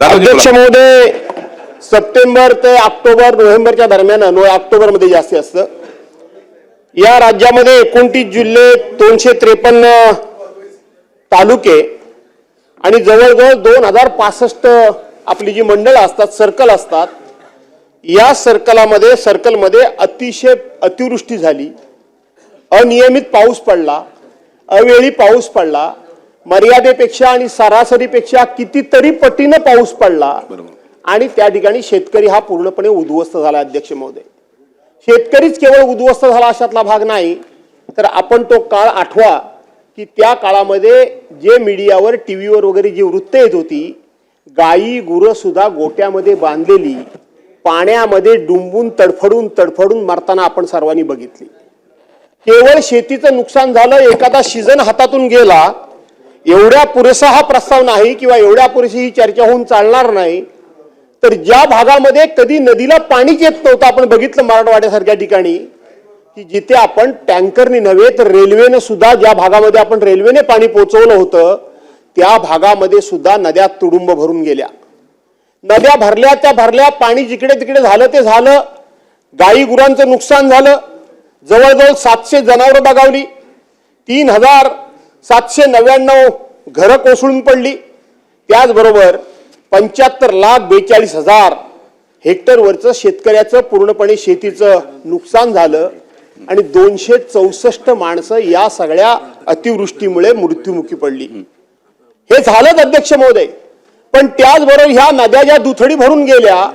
अध्यक्ष महोदय, सप्टेंबर ते ऑक्टोबर नोव्हेंबरच्या दरम्यान ऑक्टोबर मध्ये जास्तीत जास्त या राज्यामध्ये 29 जिल्हे 253 तालुके आणि जवळजवळ 2065 आपली जी मंडळ असतात, सर्कल असतात, या सर्कलमध्ये अतिशय अतिवृष्टी झाली, अनियमित पाऊस पडला, अवेळी पाऊस पडला, मर्यादेपेक्षा आणि सरासरीपेक्षा कितीतरी पटीने पाऊस पडला आणि त्या ठिकाणी शेतकरी हा पूर्णपणे उद्ध्वस्त झाला। अध्यक्ष महोदय, शेतकरीच केवळ उद्ध्वस्त झाला अशातला भाग नाही, तर आपण तो काळ आठवा की त्या काळामध्ये जे मीडियावर टीव्हीवर वगैरे जी वृत्त येत होती, गायी गुरं सुद्धा गोट्यामध्ये बांधलेली पाण्यामध्ये डुंबून तडफडून मरताना आपण सर्वांनी बघितली। केवळ शेतीचं नुकसान झालं, एखादा सीझन हातातून गेला, एवढ्या पुरेसा हा प्रस्ताव नाही किंवा एवढ्या पुरेशी ही चर्चा होऊन चालणार नाही। तर ज्या भागामध्ये कधी नदीला पाणीच येत नव्हतं, आपण बघितलं मराठवाड्यासारख्या ठिकाणी की जिथे आपण टँकरनी नव्हे तर रेल्वेने सुद्धा, ज्या भागामध्ये आपण रेल्वेने पाणी पोहोचवलं होतं त्या भागामध्ये सुद्धा नद्या तुडुंब भरून गेल्या। नद्या भरल्या त्या भरल्या, पाणी जिकडे तिकडे झालं ते झालं, गायी गुरांचं नुकसान झालं, जवळजवळ 700 जनावरं दगावली, 3799 घरं कोसळून पडली, त्याचबरोबर 75,42,000 हेक्टरवरचं शेतकऱ्याचं पूर्णपणे शेतीचं नुकसान झालं आणि 264 माणसं या सगळ्या अतिवृष्टीमुळे मृत्युमुखी पडली। हे झालंच अध्यक्ष महोदय, पण त्याचबरोबर ह्या नद्या ज्या दुथडी भरून गेल्या,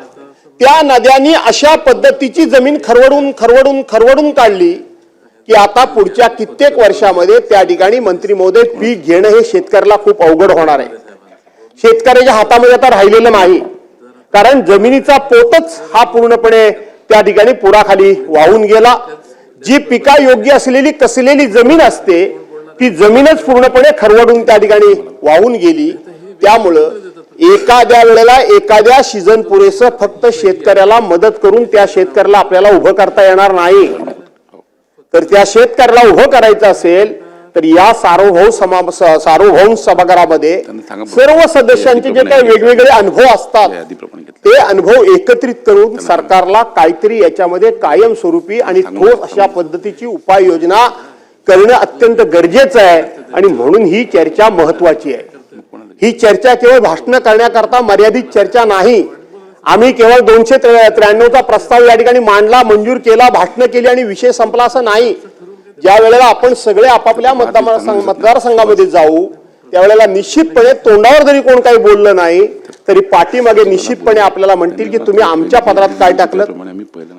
त्या नद्यांनी अशा पद्धतीची जमीन खरवडून काढली की आता पुढच्या कित्येक वर्षामध्ये त्या ठिकाणी मंत्री महोदय पीक घेणं हे शेतकऱ्याला खूप अवघड होणार आहे। शेतकऱ्याच्या हातामध्ये आता राहिलेलं नाही, कारण जमिनीचा पोतच हा पूर्णपणे त्या ठिकाणी पुराखाली वाहून गेला। जी पिका योग्य असलेली कसलेली जमीन असते ती जमीनच पूर्णपणे खरवडून त्या ठिकाणी वाहून गेली। त्यामुळं एखाद्या वेळेला एखाद्या सीझन पुरेसं फक्त शेतकऱ्याला मदत करून त्या शेतकऱ्याला आपल्याला उभं करता येणार नाही। तर त्या शेतकऱ्याला उभं करायचं असेल तर या सार्वभौम सभागृहामध्ये सर्व सदस्यांचे जे काही वेगवेगळे अनुभव असतात ते अनुभव एकत्रित करून सरकारला काहीतरी याच्यामध्ये कायमस्वरूपी आणि ठोस अशा पद्धतीची उपाययोजना करणं अत्यंत गरजेचं आहे आणि म्हणून ही चर्चा महत्वाची आहे। ही चर्चा केवळ भाषण करण्याकरता मर्यादित चर्चा नाही। आम्ही केवळ 293चा प्रस्ताव या ठिकाणी मांडला, मंजूर केला, भाषण केली आणि विषय संपला असं नाही। ज्या वेळेला आपण सगळे आपापल्या मतदारसंघामध्ये जाऊ त्यावेळेला निश्चितपणे तोंडावर जरी कोण काही बोललं नाही तरी पाठीमागे निश्चितपणे आपल्याला म्हणतील की तुम्ही आमच्या पत्रात काय टाकलं,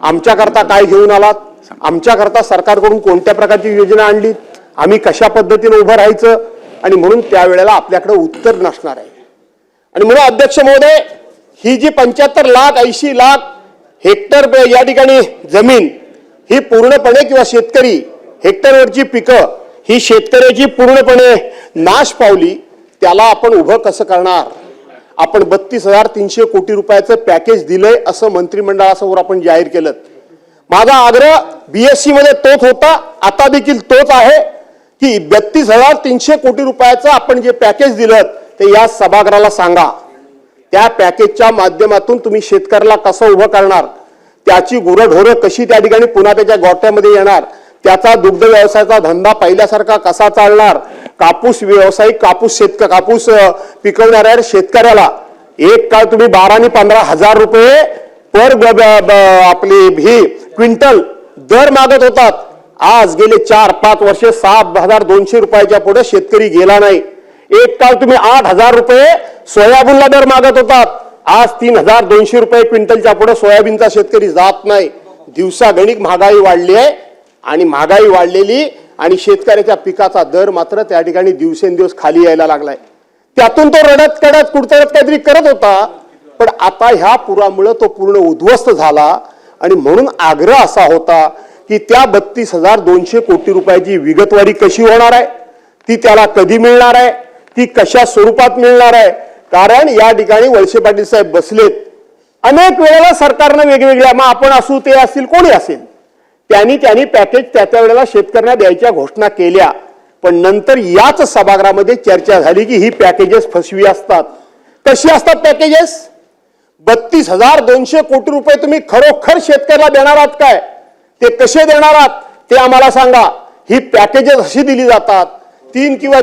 आमच्याकरता काय घेऊन आलात, आमच्याकरता सरकारकडून कोणत्या प्रकारची योजना आणली, आम्ही कशा पद्धतीने उभं राहायचं, आणि म्हणून त्यावेळेला आपल्याकडे उत्तर नसणार आहे। आणि म्हणून अध्यक्ष महोदय, ही जी 75 लाख 80 लाख हेक्टर या ठिकाणी जमीन ही पूर्णपणे किंवा शेतकरी हेक्टरवरची पिकं ही शेतकऱ्याची पूर्णपणे नाश पावली, त्याला आपण उभं कसं करणार? आपण 32,300 कोटी रुपयाचं पॅकेज दिलंय असं मंत्रिमंडळासमोर आपण जाहीर केलं। माझा आग्रह बीएससी मध्ये तोच होता, आता देखील तोच आहे की 32,300 कोटी रुपयाचं आपण जे पॅकेज दिलं ते या सभागृहाला सांगा। त्या पॅकेजच्या माध्यमातून तुम्ही शेतकऱ्याला कसं उभं करणार, त्याची गुरढोरं कशी त्या ठिकाणी पुन्हा त्याच्या गोठ्यामध्ये येणार, त्याचा दुग्ध व्यवसायाचा धंदा पहिल्यासारखा कसा चालणार, कापूस व्यावसायिक कापूस पिकवणाऱ्या शेतकऱ्याला एक काळ तुम्ही 12 आणि 15,000 रुपये पर आपली ही क्विंटल दर मागत होतात। आज गेले 4-5 वर्षे 6,200 रुपयाच्या पुढे शेतकरी गेला नाही। एक काळ तुम्ही 8,000 रुपये सोयाबीनला दर मागत होतात, आज 3,200 रुपये क्विंटलच्या पुढे सोयाबीनचा शेतकरी जात नाही। दिवसागणिक महागाई वाढली आहे आणि महागाई वाढलेली आणि शेतकऱ्याच्या पिकाचा दर मात्र त्या ठिकाणी दिवसेंदिवस खाली यायला लागलाय। त्यातून तो रडत कुडतडत काहीतरी करत होता, पण आता ह्या पुरामुळे तो पूर्ण उद्ध्वस्त झाला। आणि म्हणून आग्रह असा होता की त्या 32,200 कोटी रुपयाची विगतवारी कशी होणार आहे, ती त्याला कधी मिळणार आहे, ती कशा स्वरूपात मिळणार आहे, कारण या ठिकाणी वळसे पाटील साहेब बसलेत। अनेक वेळेला सरकारने वेगवेगळ्या, मग आपण असू ते असतील कोणी असेल, त्यांनी पॅकेज त्या वेळेला शेतकऱ्यांना द्यायच्या घोषणा केल्या, पण नंतर याच सभागृहामध्ये चर्चा झाली की ही पॅकेजेस फसवी असतात, कशी असतात पॅकेजेस? 32,200 कोटी रुपये तुम्ही खरोखर शेतकऱ्याला देणार आहात काय? ते कसे देणार आहात ते आम्हाला सांगा. ही पॅकेजेस अशी दिली जातात 3 किंवा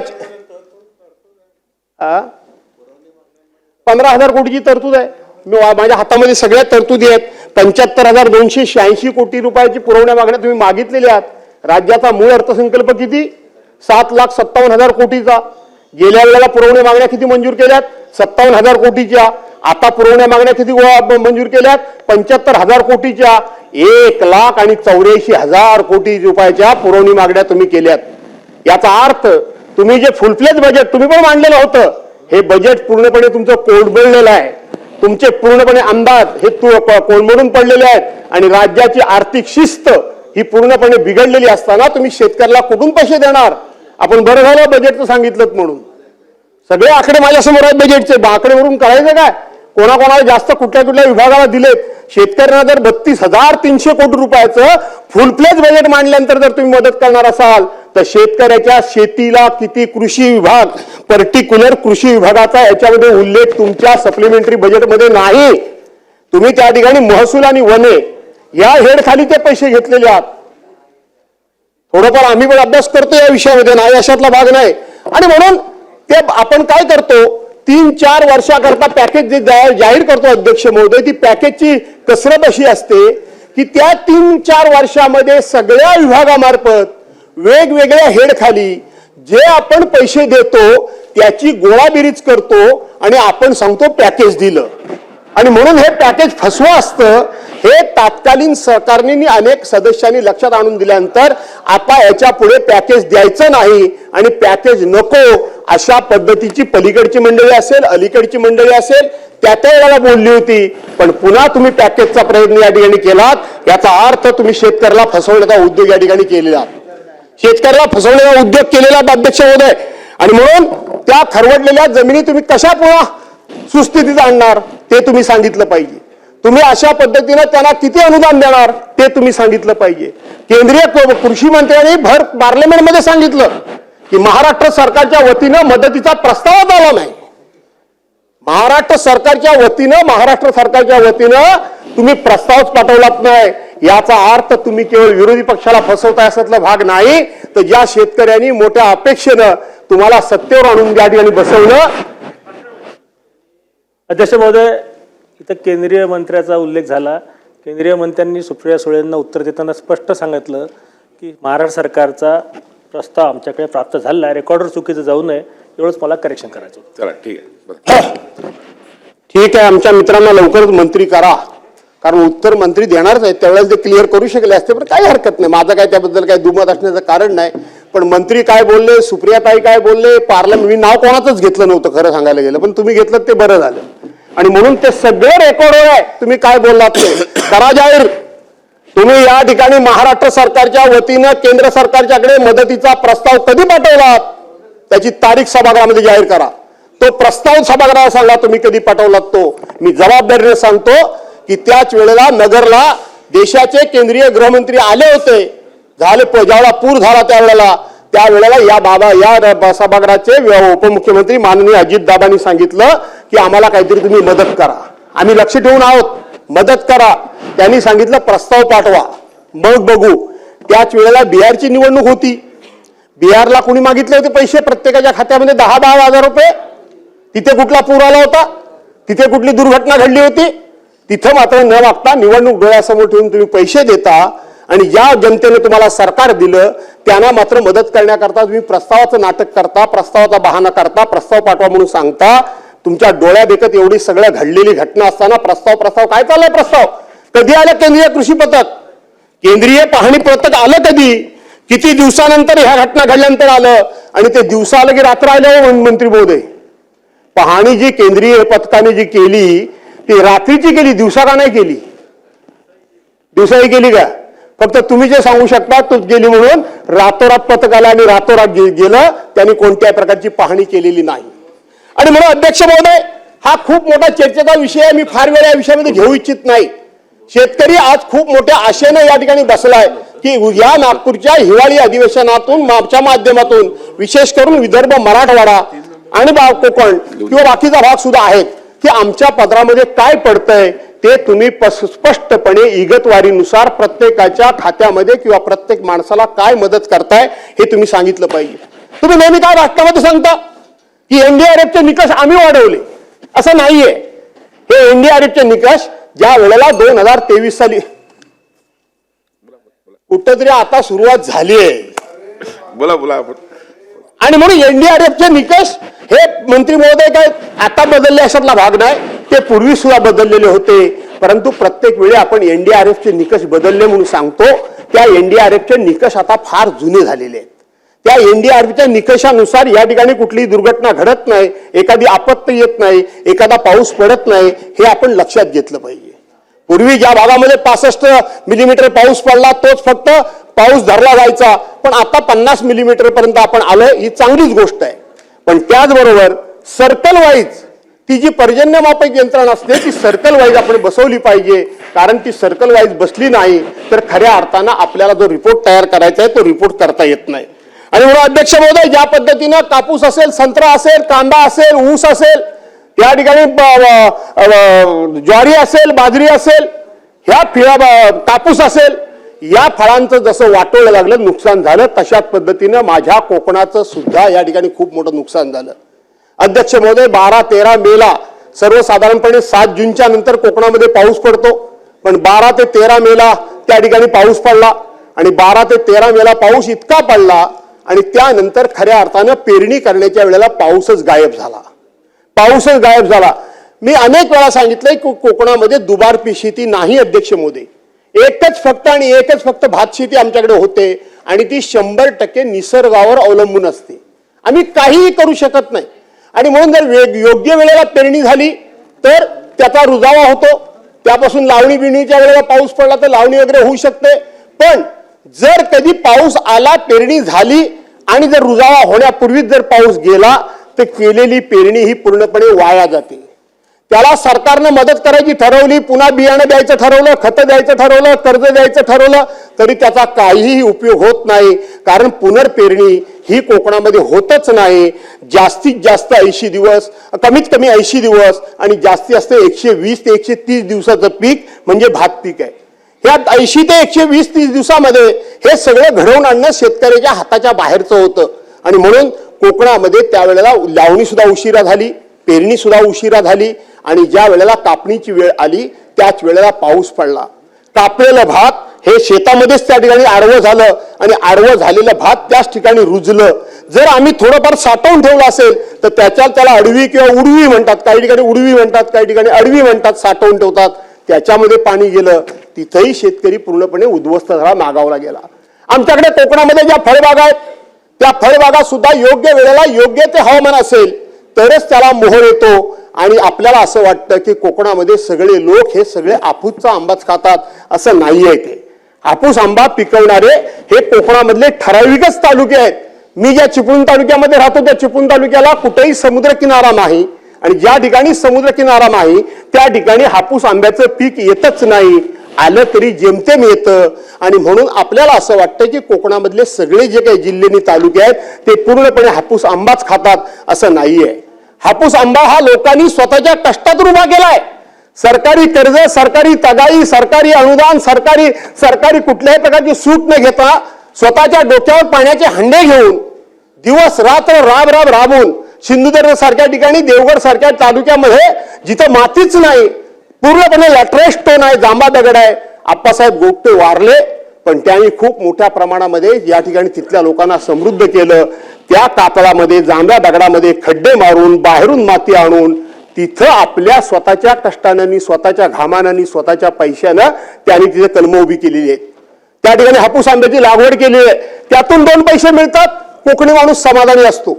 15,000 कोटीची तरतूद आहे. माझ्या हातामध्ये सगळ्या तरतुदी आहेत. 75,286 कोटी रुपयाची पुरवण्या मागण्या तुम्ही मागितलेल्या आहात. राज्याचा मूळ अर्थसंकल्प किती? 7,57,000 कोटीचा. गेल्या वेळेला पुरवण्या मागण्या किती मंजूर केल्यात? 57,000 कोटीच्या. आता पुरवण्या मागण्या किती मंजूर केल्यात? 75,000 कोटीच्या. 1,84,000 कोटी रुपयाच्या पुरवणी मागण्या तुम्ही केल्यात. याचा अर्थ तुम्ही जे फुलफ्लेज बजेट तुम्ही पण मांडलेलं होतं, हे बजेट पूर्णपणे तुमचं कोलमडलेलं आहे. तुमचे पूर्णपणे अंदाज हे कोलमडून पडलेले आहेत आणि राज्याची आर्थिक शिस्त ही पूर्णपणे बिघडलेली असताना तुम्ही शेतकऱ्याला कुठून पैसे देणार? आपण बरं झालं बजेटचं सांगितलं म्हणून. सगळे आकडे माझ्यासमोर आहेत बजेटचे. आकडेवरून करायचं काय? कोणाकोणाला जास्त कुठल्या कुठल्या विभागाला दिलेत? शेतकऱ्यांना जर 32,300 कोटी रुपयाचं फुलफ्लेज बजेट मांडल्यानंतर जर तुम्ही मदत करणार असाल तर शेतकऱ्याच्या शेतीला किती कृषी विभाग, पर्टिक्युलर कृषी विभागाचा याच्यामध्ये उल्लेख तुमच्या सप्लिमेंटरी बजेटमध्ये नाही. तुम्ही त्या ठिकाणी महसूल आणि वने या हेड खाली ते पैसे घेतलेले आहात. थोडंफार आम्ही पण अभ्यास करतो या विषयामध्ये, नाही अशातला भाग नाही. आणि म्हणून ते आपण काय करतो, 3-4 वर्षाकरता पॅकेज जे जाहीर करतो अध्यक्ष महोदय, ती पॅकेजची कसरत अशी असते की त्या 3-4 वर्षामध्ये सगळ्या विभागामार्फत वेगवेगळ्या हेड खाली जे आपण पैसे देतो त्याची गोळाबेरीज करतो आणि आपण सांगतो पॅकेज दिलं. आणि म्हणून हे पॅकेज फसवं असतं. हे तात्कालीन सरकारने अनेक सदस्यांनी लक्षात आणून दिल्यानंतर आता याच्या पुढे पॅकेज द्यायचं नाही आणि पॅकेज नको अशा पद्धतीची पलीकडची मंडळी असेल, अलीकडची मंडळी असेल, त्या वेळेला बोलली होती. पण पुन्हा तुम्ही पॅकेजचा प्रयत्न या ठिकाणी केलात. याचा अर्थ तुम्ही शेतकऱ्याला फसवण्याचा उद्योग या ठिकाणी केलेला, शेतकऱ्याला फसवण्याचा उद्योग केलेला अध्यक्ष महोदय. आणि म्हणून त्या खरवडलेल्या जमिनी तुम्ही कशा पुन्हा सुस्थितीत आणणार ते तुम्ही सांगितलं पाहिजे. तुम्ही अशा पद्धतीने त्यांना किती अनुदान देणार ते तुम्ही सांगितलं पाहिजे. केंद्रीय कृषी मंत्र्यांनी भर पार्लमेंटमध्ये सांगितलं की महाराष्ट्र सरकारच्या वतीनं मदतीचा प्रस्तावच आला नाही. महाराष्ट्र सरकारच्या वतीनं तुम्ही प्रस्तावच पाठवलाच नाही. याचा अर्थ तुम्ही केवळ विरोधी पक्षाला फसवताय असातला भाग नाही, तर ज्या शेतकऱ्यांनी मोठ्या अपेक्षेनं तुम्हाला सत्तेवर आणून या ठिकाणी बसवलं. अध्यक्ष महोदय, इथं केंद्रीय मंत्र्याचा उल्लेख झाला. केंद्रीय मंत्र्यांनी सुप्रिया सुळेंना उत्तर देताना स्पष्ट सांगितलं की महाराष्ट्र सरकारचा प्रस्ताव आमच्याकडे प्राप्त झाला आहे, रेकॉर्डवर चुकीचं जाऊ नये एवढंच मला करेक्शन करायचं. चला ठीक आहे. ठीक आहे, आमच्या मित्रांना लवकरच मंत्री करा, कारण उत्तर मंत्री देणारच आहेत. त्यावेळेस ते क्लिअर करू शकले असते, पण काही हरकत नाही. माझं काय त्याबद्दल काही दुमत असण्याचं कारण नाही. पण मंत्री काय बोलले, सुप्रियाताई काय बोलले, पार्लमेंट, मी नाव कोणाचंच घेतलं नव्हतं खरं सांगायला गेलं, पण तुम्ही घेतलं ते बरं झालं. आणि म्हणून ते सगळे रेकॉर्डवर आहे. तुम्ही काय बोललात ते करा जाहीर. तुम्ही या ठिकाणी महाराष्ट्र सरकारच्या वतीनं केंद्र सरकारच्याकडे मदतीचा प्रस्ताव कधी पाठवलात त्याची तारीख सभागृहामध्ये जाहीर करा. तो प्रस्ताव सभागृहाला सांगा तुम्ही कधी पाठवलात तो. मी जबाबदारीने सांगतो की त्याच वेळेला नगरला देशाचे केंद्रीय गृहमंत्री आले होते. ज्यावेळेला पूर झाला त्यावेळेला या सभागृहाचे उपमुख्यमंत्री माननीय अजितदादांनी सांगितलं की आम्हाला काहीतरी तुम्ही मदत करा, आम्ही लक्ष ठेवून आहोत, मदत करा. त्यांनी सांगितलं प्रस्ताव पाठवा, मग बघू. त्याच वेळेला बिहारची निवडणूक होती. बिहारला कोणी मागितले होते पैसे प्रत्येकाच्या खात्यामध्ये 10-10 हजार रुपये. तिथे कुठला पूर आला होता, तिथे कुठली दुर्घटना घडली होती. तिथं मात्र न मागता निवडणूक डोळ्यासमोर ठेवून तुम्ही पैसे देता आणि ज्या जनतेने तुम्हाला सरकार दिलं त्यांना मात्र मदत करण्याकरता तुम्ही प्रस्तावाचं नाटक करता, प्रस्तावाचा बहाणा करता, प्रस्ताव पाठवा म्हणून सांगता. तुमच्या डोळ्या देखत एवढी सगळ्या घडलेली घटना असताना प्रस्ताव काय चाललाय? प्रस्ताव कधी आलं? केंद्रीय कृषी पथक, केंद्रीय पाहणी पथक आलं कधी? किती दिवसानंतर ह्या घटना घडल्यानंतर आलं? आणि ते दिवसा आलं की रात्र आलं? मंत्री महोदय, पाहणी जी केंद्रीय पथकाने जी केली ती रात्रीची केली, दिवसा का नाही केली? दिवसाही केली का? फक्त तुम्ही जे सांगू शकता तूच गेली म्हणून रातोरात पथक आलं आणि रातोरात गेलं. त्यांनी कोणत्याही प्रकारची पाहणी केलेली नाही. आणि म्हणून अध्यक्ष महोदय, हा खूप मोठा चर्चेचा विषय आहे. मी फार वेळ या विषयामध्ये घेऊ इच्छित नाही. शेतकरी आज खूप मोठ्या आशेनं या ठिकाणी बसलाय की या नागपूरच्या हिवाळी अधिवेशनातून माध्यमातून विशेष करून विदर्भ मराठवाडा आणि कोकण किंवा बाकीचा भाग सुद्धा आहेत की आमच्या पदरामध्ये काय पडतंय ते तुम्ही स्पष्टपणे इगतवारीनुसार प्रत्येकाच्या खात्यामध्ये किंवा प्रत्येक माणसाला काय मदत करताय हे तुम्ही सांगितलं पाहिजे. तुम्ही नेहमी काय राष्ट्रामध्ये सांगता की एनडीआरएफचे निकष आम्ही वाढवले, असं नाहीये. हे एनडीआरएफचे निकष ज्या वेळेला 2023 साली कुठंतरी आता सुरुवात झाली आहे. बोला बोला आपण. आणि म्हणून एनडीआरएफचे निकष हे मंत्री महोदय काय आता बदलले अशातला भाग नाही, ते पूर्वी सुद्धा बदललेले होते. परंतु प्रत्येक वेळी आपण एनडीआरएफचे निकष बदलले म्हणून सांगतो. त्या एनडीआरएफचे निकष आता फार जुने झालेले आहेत. त्या एनडीआरएफच्या निकषानुसार या ठिकाणी कुठलीही दुर्घटना घडत नाही, एखादी आपत्ती येत नाही, एखादा पाऊस पडत नाही, हे आपण लक्षात घेतलं पाहिजे. पूर्वी ज्या भागामध्ये 65 मिलीमीटर पाऊस पडला तोच फक्त पाऊस धरला जायचा, पण आता 50 मिलीमीटर पर्यंत आपण आलोय, ही चांगलीच गोष्ट आहे. पण त्याचबरोबर सर्कल वाईज ती जी पर्जन्यमापक यंत्रणा असते ती सर्कल वाईज आपण बसवली पाहिजे. कारण ती सर्कल वाईज बसली नाही तर खऱ्या अर्थानं आपल्याला जो रिपोर्ट तयार करायचा आहे तो रिपोर्ट करता येत नाही. आणि म्हणून अध्यक्ष महोदय, ज्या पद्धतीनं कापूस असेल, संत्रा असेल, कांदा असेल, ऊस असेल, त्या ठिकाणी ज्वारी असेल, बाजरी असेल, ह्या कापूस असेल, या फळांचं जसं वाटोळं लागलं, नुकसान झालं, तशाच पद्धतीनं माझ्या कोकणाचं सुद्धा या ठिकाणी खूप मोठं नुकसान झालं. अध्यक्ष महोदय, 12-13 मेला सर्वसाधारणपणे 7 जूनच्या नंतर कोकणामध्ये पाऊस पडतो, पण 12 ते 13 मेला त्या ठिकाणी पाऊस पडला. आणि 12 ते 13 मेला पाऊस इतका पडला आणि त्यानंतर खऱ्या अर्थानं पेरणी करण्याच्या वेळेला पाऊसच गायब झाला. मी अनेक वेळा सांगितलंय की कोकणामध्ये दुबार शेती नाही अध्यक्ष महोदय. एकच फक्त भात शेती आमच्याकडे होते आणि ती 100% निसर्गावर अवलंबून असते. आम्ही काहीही करू शकत नाही. आणि म्हणून जर योग्य वेळेला पेरणी झाली तर त्याचा रुजावा होतो. त्यापासून लावणी बिणीच्या वेळेला पाऊस पडला तर लावणी वगैरे होऊ शकते. पण जर कधी पाऊस आला, पेरणी झाली आणि जर रुजावा होण्यापूर्वीच जर पाऊस गेला तर केलेली पेरणी ही पूर्णपणे वाया जाते. त्याला सरकारनं मदत करायची ठरवली, पुन्हा बियाणं द्यायचं ठरवलं, खतं द्यायचं ठरवलं, कर्ज द्यायचं ठरवलं, तरी त्याचा काहीही उपयोग होत नाही. कारण पुनर्पेरणी ही कोकणामध्ये होतच नाही. जास्तीत जास्त 80 दिवस, कमीत कमी 80 दिवस आणि जास्तीत जास्त 120 ते 130 दिवसाचं पीक म्हणजे भात पीक आहे. ह्या 80 ते 120-30 दिवसामध्ये हे सगळं घडवून आणणं शेतकऱ्याच्या हाताच्या बाहेरचं होतं. आणि म्हणून कोकणामध्ये त्यावेळेला लावणी सुद्धा उशिरा झाली, पेरणी सुद्धा उशिरा झाली आणि ज्या वेळेला कापणीची वेळ आली त्याच वेळेला पाऊस पडला. कापलेलं भात हे शेतामध्येच त्या ठिकाणी आडवं झालं आणि आडवं झालेलं भात त्याच ठिकाणी रुजलं. जर आम्ही थोडंफार साठवून ठेवलं असेल तर त्याला अडवी किंवा उडवी म्हणतात. काही ठिकाणी उडवी म्हणतात, काही ठिकाणी अडवी म्हणतात, साठवून ठेवतात. त्याच्यामध्ये पाणी गेलं, तिथंही शेतकरी पूर्णपणे उद्ध्वस्त झाला, मागावला गेला. आमच्याकडे कोकणामध्ये ज्या फळबागा आहेत त्या फळबागा सुद्धा योग्य वेळेला योग्य ते हवामान असेल तरच त्याला मोहर येतो. आणि आपल्याला असं वाटतं की कोकणामध्ये सगळे लोक हे सगळे हापूसचा आंबाच खातात, असं नाहीये. ते हापूस आंबा पिकवणारे हे कोकणामधले ठराविकच तालुके आहेत. मी ज्या चिपळूण तालुक्यामध्ये राहतो त्या चिपळूण तालुक्याला कुठेही समुद्रकिनारा नाही आणि ज्या ठिकाणी समुद्रकिनारा नाही त्या ठिकाणी हापूस आंब्याचं पीक येतच नाही. आलं तरी जेमतेम येतं. आणि म्हणून आपल्याला असं वाटतं की कोकणामधले सगळे जे काही जिल्हे आणि तालुके आहेत ते पूर्णपणे हापूस आंबाच खातात, असं नाहीये. हापूस आंबा हा लोकांनी स्वतःच्या कष्टातून उभा केलाय. सरकारी कर्ज, सरकारी तगाई, सरकारी अनुदान, सरकारी कुठल्याही प्रकारची सूट न घेता स्वतःच्या डोक्यावर पाण्याचे हंडे घेऊन दिवस रात्र राबून सिंधुदुर्ग सारख्या ठिकाणी, देवगड सारख्या तालुक्यामध्ये जिथं मातीच नाही, पूर्णपणे लॅटराइट स्टोन आहे, जांबा दगड आहे, आप्पासाहेब गोपटे वारले. पण त्यांनी खूप मोठ्या प्रमाणामध्ये या ठिकाणी तिथल्या लोकांना समृद्ध केलं. त्या कातळामध्ये, जांभ्या दगडामध्ये खड्डे मारून बाहेरून माती आणून तिथं आपल्या स्वतःच्या कष्टानं, स्वतःच्या घामानं, स्वतःच्या पैशानं त्यांनी तिथे कलमं उभी केलेली आहेत. त्या ठिकाणी हापूस आंब्याची लागवड केली आहे. त्यातून 2 पैसे मिळतात. कोकणी माणूस समाधानी असतो.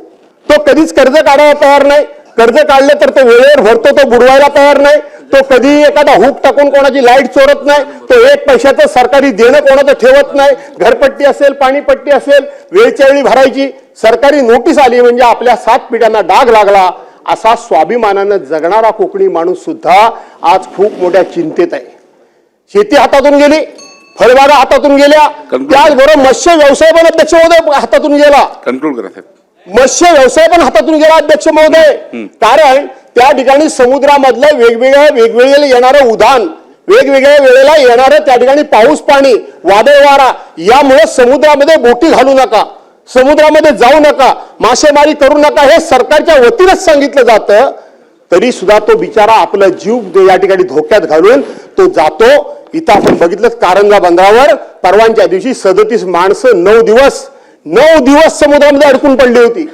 तो कधीच कर्ज काढायला तयार नाही. कर्ज काढले तर तो वेळेवर भरतो, तो बुडवायला तयार नाही. तो कधी एखादा हुक टाकून कोणाची लाईट चोरत नाही. तो 1 पैशाचं सरकारी देणं कोणाचं ठेवत नाही. घरपट्टी असेल, पाणीपट्टी असेल, वेळच्या वेळी भरायची. सरकारी नोटीस आली म्हणजे आपल्या 7 पिढ्यांना डाग लागला, असा स्वाभिमानानं जगणारा कोकणी माणूस सुद्धा आज खूप मोठ्या चिंतेत आहे. शेती हातातून गेली, फळबागा हातातून गेल्या, त्याचबरोबर मत्स्य व्यवसाय पण अध्यक्ष महोदय हातातून गेला. कंट्रोल करा साहेब. मत्स्य व्यवसाय पण हातातून गेला अध्यक्ष महोदय. कारण त्या ठिकाणी समुद्रामधलं वेगवेगळे येणारं उधाण, वेगवेगळ्या वेळेला येणारं त्या ठिकाणी पाऊस पाणी, वादळ वारा, यामुळे समुद्रामध्ये बोटी घालू नका, समुद्रामध्ये जाऊ नका, मासेमारी करू नका, हे सरकारच्या वतीनच सांगितलं जातं. तरी सुद्धा तो बिचारा आपला जीव या ठिकाणी धोक्यात घालून तो जातो. इथं आपण बघितलं कारंजा बंदरावर परवांच्या दिवशी 37 माणसं 9 दिवस समुद्रामध्ये अडकून पडली होती.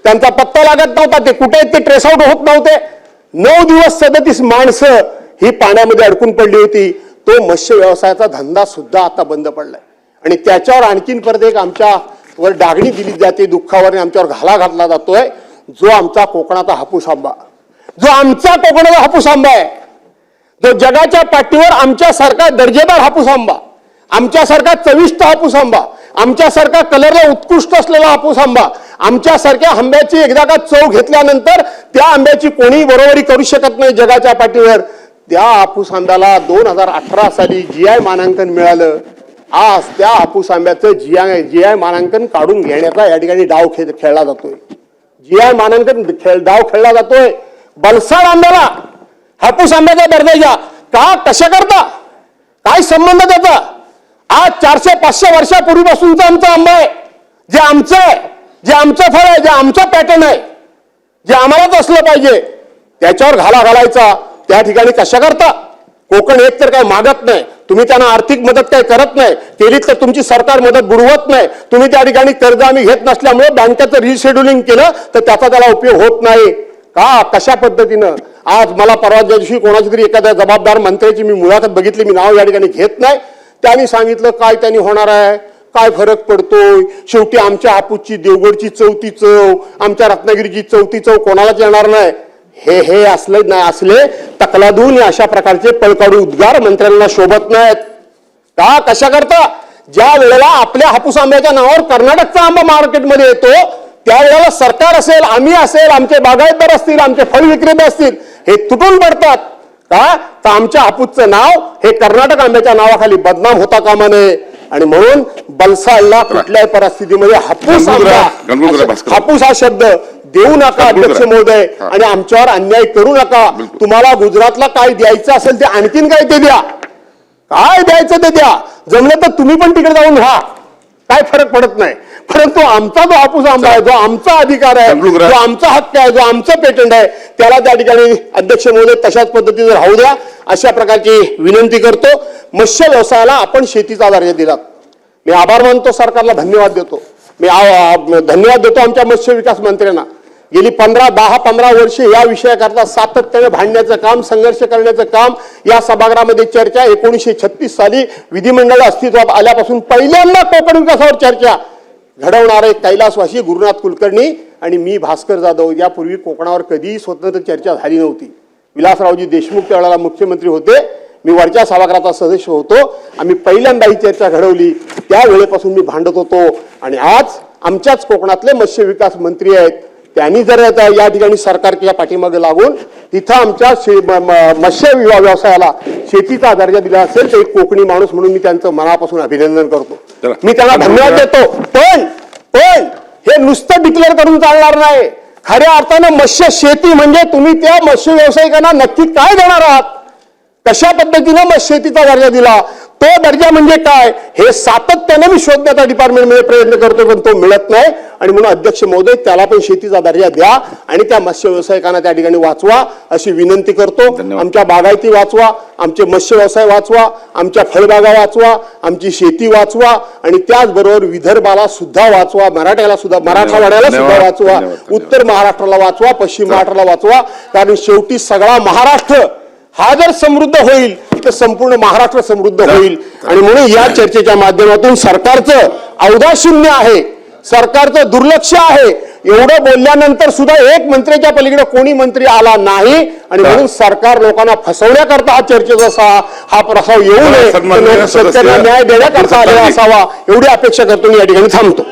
त्यांचा पत्ता लागत नव्हता, ते कुठे आहेत ते ट्रेस आउट होत नव्हते. 9 दिवस 37 माणसं ही पाण्यामध्ये अडकून पडली होती. तो मत्स्य व्यवसायाचा धंदा सुद्धा आता बंद पडलाय आणि त्याच्यावर आणखीन परत एक आमच्यावर डागणी दिली जाते, दुःखावर आणि आमच्यावर घाला घातला जातोय. जो आमचा कोकणाचा हापूस आंबा, जो आमचा कोकणाचा हापूस आंबा आहे, जो जगाच्या पाठीवर आमच्यासारखा दर्जेदार हापूस आंबा, आमच्यासारखा चविष्ट हापूस आंबा, आमच्यासारखा कलरला उत्कृष्ट असलेला हापूस आंबा, आमच्यासारख्या आंब्याची एकदा का चव घेतल्यानंतर त्या आंब्याची कोणी बरोबरी करू शकत नाही जगाच्या पाठीवर. त्या हापूस आंब्याला 2018 साली GI मानांकन मिळालं. आज त्या हापूस आंब्याचं GI मानांकन काढून घेण्याचा या ठिकाणी डाव खेळला जातोय. GI मानांकन डाव खेळला जातोय. बलसाड आंब्याला हापूस आंब्याचा दर्जा घ्या का, कशा करता, काय संबंध त्याचा? आज 400-500 वर्षापूर्वीपासूनचा आमचा आंबा आहे, जे आमचं आहे, जे आमचं फळ आहे, जे आमचं पॅटर्न आहे, जे आम्हालाच असलं पाहिजे, त्याच्यावर घाला घालायचा त्या ठिकाणी कशा करता? कोकण एक तर काय मागत नाही, तुम्ही त्यांना आर्थिक मदत काही करत नाही, केलीत तर तुमची सरकार मदत बुडवत नाही. तुम्ही त्या ठिकाणी कर्ज आम्ही घेत नसल्यामुळे बँकेचं रिशेड्युलिंग केलं तर त्याचा त्याला उपयोग होत नाही का? कशा पद्धतीनं? आज मला परवाच्या दिवशी कोणाची तरी एखाद्या जबाबदार मंत्र्याची मी मुलाखत बघितली, मी नाव या ठिकाणी घेत नाही, त्यांनी सांगितलं काय त्यांनी होणार आहे, काय फरक पडतोय, शेवटी आमच्या हापूसची देवगडची चौथी चव, आमच्या रत्नागिरीची चौथी चव कोणालाच येणार नाही. हे असले नाही, असले तकलादून अशा प्रकारचे पळकाडू उद्गार मंत्र्यांना शोभत नाहीत का? कशा करता? ज्या वेळेला आपल्या हापूस आंब्याच्या नावावर कर्नाटकचा आंबा मार्केटमध्ये येतो त्यावेळेला सरकार असेल, आम्ही असेल, आमचे बागायतदार असतील, आमचे फळ विक्रेते असतील, हे तुटून पडतात का? तर आमच्या हापूसचं नाव हे कर्नाटक आंब्याच्या नावाखाली बदनाम होता कामा नये. आणि म्हणून बलसाडला कुठल्याही परिस्थितीमध्ये हापूस आंबा, हापूस हा शब्द देऊ नका अध्यक्ष महोदय, आणि आमच्यावर अन्याय करू नका. तुम्हाला गुजरातला काय द्यायचं असेल ते आणखीन काय ते द्या, काय द्यायचं ते द्या, जमलं तर तुम्ही पण तिकडे जाऊन राहा, काय फरक पडत नाही. परंतु आमचा जो हापूस आंबा आहे, जो आमचा अधिकार आहे, जो आमचा हक्क आहे, जो आमचं पेटंट आहे, त्याला त्या ठिकाणी अध्यक्ष महोदय तशाच पद्धतीने राहू द्या, अशा प्रकारची विनंती करतो. मत्स्य व्यवसायाला आपण शेतीचा दर्जा दिला, मी आभार मानतो, सरकारला धन्यवाद देतो. मी धन्यवाद देतो आमच्या मत्स्य विकास मंत्र्यांना. गेली 10-15 वर्षे या विषयाकरता सातत्याने भांडण्याचं काम, संघर्ष करण्याचं काम, या सभागृहामध्ये चर्चा 1936 साली विधिमंडळ अस्तित्वात आल्यापासून पहिल्यांदा कोकण विकासावर चर्चा घडवणारे कैलासवासी गुरुनाथ कुलकर्णी आणि मी भास्कर जाधव. यापूर्वी कोकणावर कधीही स्वतंत्र चर्चा झाली नव्हती. विलासरावजी देशमुख त्यावेळेला मुख्यमंत्री होते, मी वरच्या सभागृहाचा सदस्य होतो. आम्ही पहिल्यांदा ही चर्चा घडवली, त्यावेळेपासून मी भांडत होतो. आणि आज आमच्याच कोकणातले मत्स्य विकास मंत्री आहेत, त्यांनी जर या ठिकाणी सरकारच्या पाठीमागे लागून तिथं आमच्या मत्स्य व्यवसायाला शेतीचा दर्जा दिला असेल तर एक कोकणी माणूस म्हणून मी त्यांचं मनापासून अभिनंदन करतो, मी त्यांना धन्यवाद देतो. पण हे नुसतं डिक्लेअर करून चालणार नाही. खऱ्या अर्थानं मत्स्य शेती म्हणजे तुम्ही त्या मत्स्य व्यावसायिकांना नक्की काय देणार आहात, कशा पद्धतीनं मत्स्य शेतीचा दर्जा दिला, तो दर्जा म्हणजे काय, हे सातत्याने मी शोधण्याचा डिपार्टमेंटमध्ये प्रयत्न करतो, पण तो मिळत नाही. आणि म्हणून अध्यक्ष महोदय त्याला पण शेतीचा दर्जा द्या आणि त्या मत्स्य व्यावसायिकांना त्या ठिकाणी वाचवा अशी विनंती करतो. आमच्या बागायती वाचवा, आमचे मत्स्य व्यवसाय वाचवा, आमच्या फळबागा वाचवा, आमची शेती वाचवा आणि त्याचबरोबर विदर्भाला सुद्धा वाचवा, मराठ्याला सुद्धा, मराठवाड्याला सुद्धा वाचवा, उत्तर महाराष्ट्राला वाचवा, पश्चिम महाराष्ट्राला वाचवा. कारण शेवटी सगळा महाराष्ट्र हा जर समृद्ध होईल तर संपूर्ण महाराष्ट्र समृद्ध होईल. आणि म्हणून या चर्चेच्या माध्यमातून सरकारचं औदासिन्य आहे, सरकारचं दुर्लक्ष आहे. एवढं बोलल्यानंतर सुद्धा एक मंत्र्याच्या पलीकडे कोणी मंत्री आला नाही. आणि म्हणून सरकार लोकांना फसवण्याकरता हा चर्चेचा हा प्रस्ताव येऊ नये, शेतकऱ्यांना न्याय देण्याकरता आलेला असावा एवढी अपेक्षा करतो. मी या ठिकाणी थांबतो.